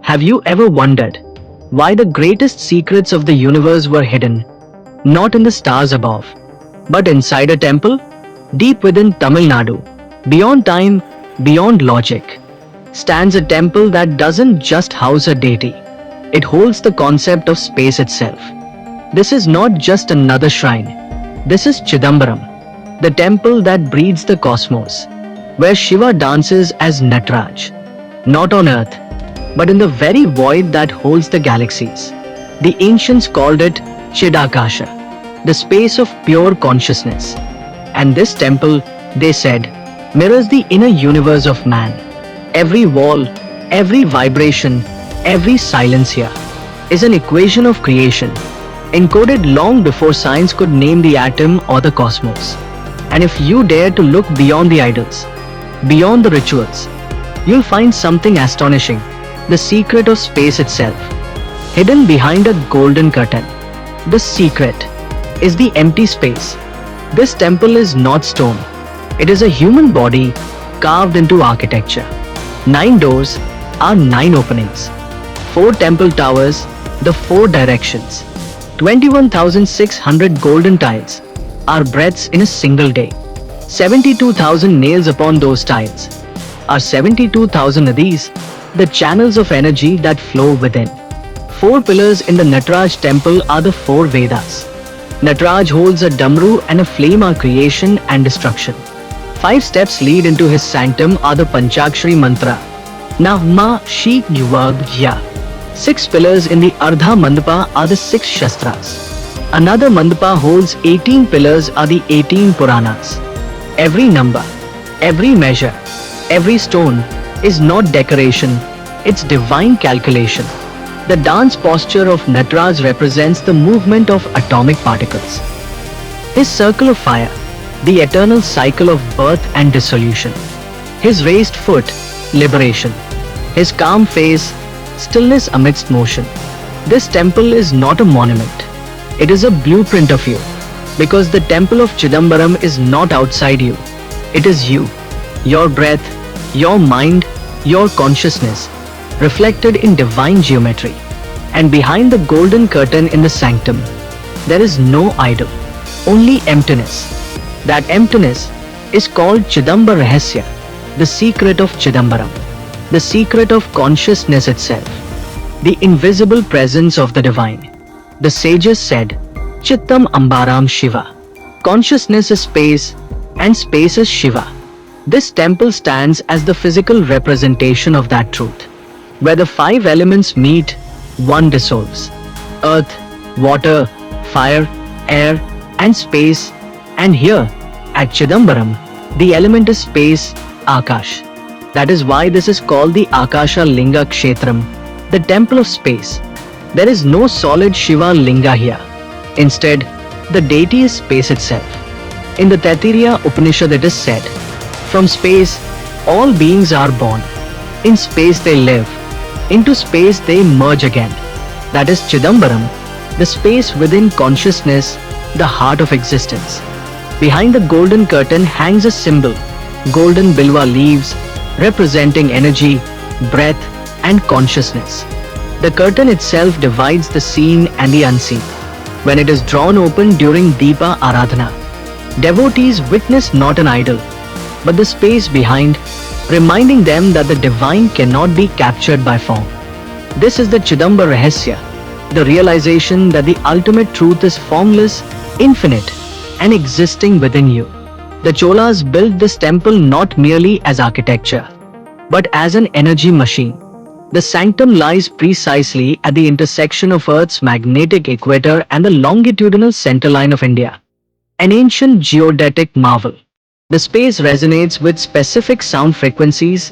Have you ever wondered why the greatest secrets of the universe were hidden, not in the stars above, but inside a temple, deep within Tamil Nadu, beyond time, beyond logic, stands a temple that doesn't just house a deity, it holds the concept of space itself. This is not just another shrine, this is Chidambaram, the temple that breathes the cosmos, where Shiva dances as Nataraj, not on earth, but in the very void that holds the galaxies. The ancients called it Chidakasha, the space of pure consciousness. And this temple, they said, mirrors the inner universe of man. Every wall, every vibration, every silence here is an equation of creation, encoded long before science could name the atom or the cosmos. And if you dare to look beyond the idols, beyond the rituals, you'll find something astonishing, the secret of space itself, hidden behind a golden curtain. The secret is the empty space. This temple is not stone. It is a human body carved into architecture. 9 doors are 9 openings. 4 temple towers, the 4 directions. 21,600 golden tiles are breaths in a single day. 72,000 nails upon those tiles are 72,000 nadis, the channels of energy that flow within. 4 pillars in the Nataraj temple are the 4 Vedas. Nataraj holds a damru and a flame are creation and destruction. 5 steps lead into his sanctum are the Panchakshari mantra, Navma Shi Yuvagya. 6 pillars in the Ardha Mandapa are the 6 Shastras. Another Mandapa holds 18 pillars are the 18 Puranas. Every number, every measure, every stone is not decoration, it's divine calculation. The dance posture of Nataraj represents the movement of atomic particles. His circle of fire, the eternal cycle of birth and dissolution. His raised foot, liberation. His calm face, stillness amidst motion. This temple is not a monument. It is a blueprint of you. Because the temple of Chidambaram is not outside you. It is you. Your breath, your mind, your consciousness, reflected in divine geometry. And behind the golden curtain in the sanctum, there is no idol, only emptiness. That emptiness is called Chidambar Rahasya, the secret of Chidambaram, the secret of consciousness itself, the invisible presence of the divine. The sages said, Chittam Ambaram Shiva. Consciousness is space, and space is Shiva. This temple stands as the physical representation of that truth. Where the 5 elements meet, one dissolves. Earth, water, fire, air, and space. And here, at Chidambaram, the element is space, Akash. That is why this is called the Akasha Linga Kshetram, the temple of space. There is no solid Shiva Linga here. Instead, the deity is space itself. In the Taittiriya Upanishad it is said, from space, all beings are born. In space they live. Into space they merge again. That is Chidambaram, the space within consciousness, the heart of existence. Behind the golden curtain hangs a symbol, golden bilwa leaves, representing energy, breath, and consciousness. The curtain itself divides the seen and the unseen. When it is drawn open during Deepa Aradhana, devotees witness not an idol, but the space behind, reminding them that the divine cannot be captured by form. This is the Chidambar Rahasya, the realization that the ultimate truth is formless, infinite, and existing within you. The Cholas built this temple not merely as architecture, but as an energy machine. The sanctum lies precisely at the intersection of Earth's magnetic equator and the longitudinal centerline of India, an ancient geodetic marvel. The space resonates with specific sound frequencies,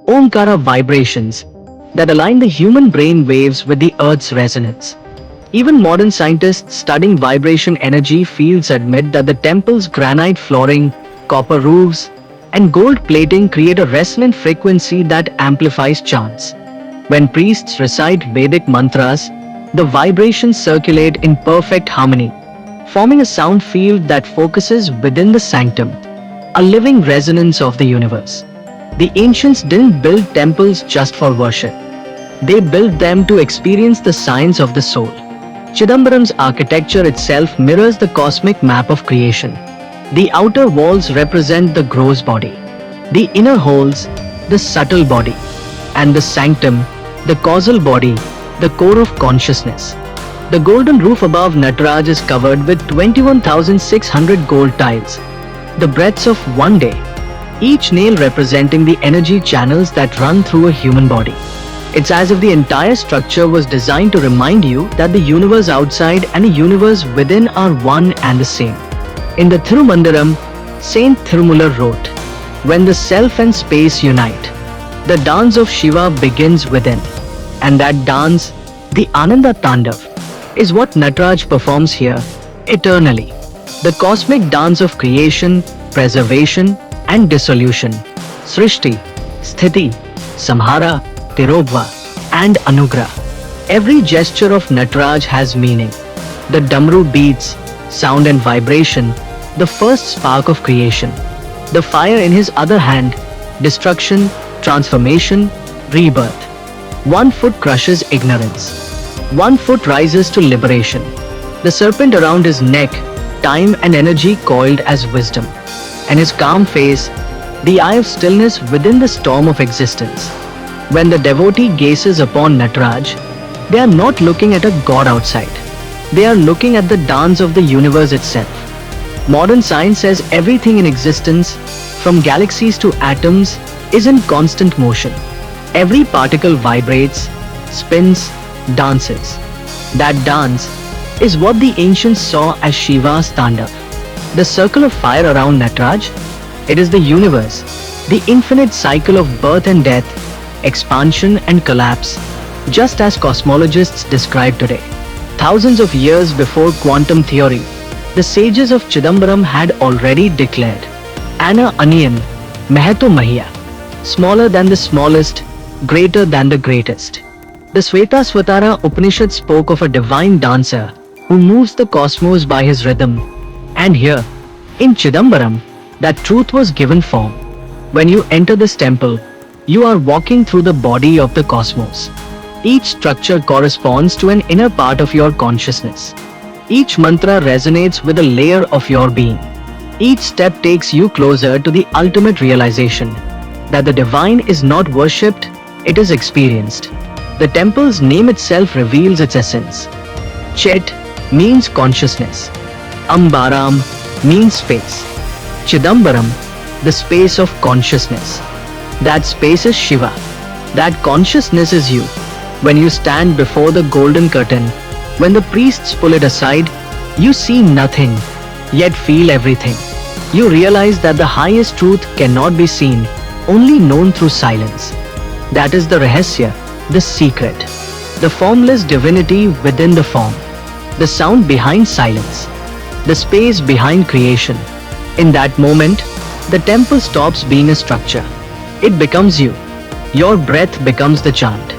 Omkara vibrations, that align the human brain waves with the Earth's resonance. Even modern scientists studying vibration energy fields admit that the temple's granite flooring, copper roofs, and gold plating create a resonant frequency that amplifies chants. When priests recite Vedic mantras, the vibrations circulate in perfect harmony, forming a sound field that focuses within the sanctum, a living resonance of the universe. The ancients didn't build temples just for worship. They built them to experience the science of the soul. Chidambaram's architecture itself mirrors the cosmic map of creation. The outer walls represent the gross body, the inner halls, the subtle body, and the sanctum, the causal body, the core of consciousness. The golden roof above Nataraj is covered with 21,600 gold tiles, the breadths of one day, each nail representing the energy channels that run through a human body. It's as if the entire structure was designed to remind you that the universe outside and the universe within are one and the same. In the Thirumandaram, Saint Thirumula wrote, "When the self and space unite, the dance of Shiva begins within." And that dance, the Ananda Tandav, is what Nataraj performs here, eternally. The cosmic dance of creation, preservation, and dissolution. Srishti, Sthiti, Samhara, Tirobhva, and Anugrah. Every gesture of Nataraj has meaning. The Damru beats, sound and vibration, the first spark of creation. The fire in his other hand, destruction, transformation, rebirth. 1 foot crushes ignorance. 1 foot rises to liberation. The serpent around his neck, time and energy coiled as wisdom. And his calm face, the eye of stillness within the storm of existence. When the devotee gazes upon Nataraj, they are not looking at a god outside. They are looking at the dance of the universe itself. Modern science says everything in existence, from galaxies to atoms, is in constant motion. Every particle vibrates, spins, dances. That dance is what the ancients saw as Shiva's Tandav. The circle of fire around Nataraj, it is the universe, the infinite cycle of birth and death, expansion and collapse, just as cosmologists describe today. Thousands of years before quantum theory, the sages of Chidambaram had already declared, Ana Aniyan, Mahato Mahiya, smaller than the smallest, greater than the greatest. The Svetasvatara Upanishad spoke of a divine dancer who moves the cosmos by his rhythm. And here, in Chidambaram, that truth was given form. When you enter this temple, you are walking through the body of the cosmos. Each structure corresponds to an inner part of your consciousness. Each mantra resonates with a layer of your being. Each step takes you closer to the ultimate realization that the divine is not worshipped, it is experienced. The temple's name itself reveals its essence. Chet means consciousness. Ambaram means space. Chidambaram, the space of consciousness. That space is Shiva. That consciousness is you. When you stand before the golden curtain, when the priests pull it aside, you see nothing, yet feel everything. You realize that the highest truth cannot be seen, only known through silence. That is the Rahasya, the secret. The formless divinity within the form. The sound behind silence. The space behind creation. In that moment, the temple stops being a structure. It becomes you. Your breath becomes the chant.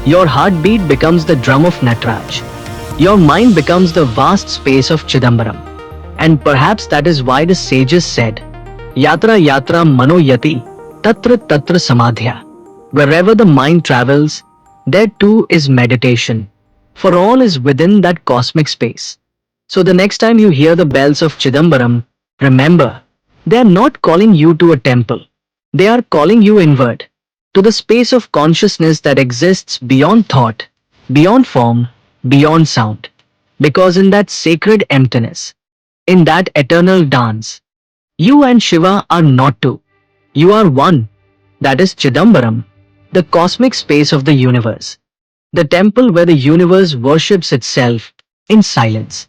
Your heartbeat becomes the drum of Nataraj. Your mind becomes the vast space of Chidambaram. And perhaps that is why the sages said, Yatra yatra mano yati, tatra tatra samadhya. Wherever the mind travels, there too is meditation. For all is within that cosmic space. So the next time you hear the bells of Chidambaram, remember, they are not calling you to a temple. They are calling you inward, to the space of consciousness that exists beyond thought, beyond form, beyond sound. Because in that sacred emptiness, in that eternal dance, you and Shiva are not two. You are one. That is Chidambaram, the cosmic space of the universe. The temple where the universe worships itself in silence.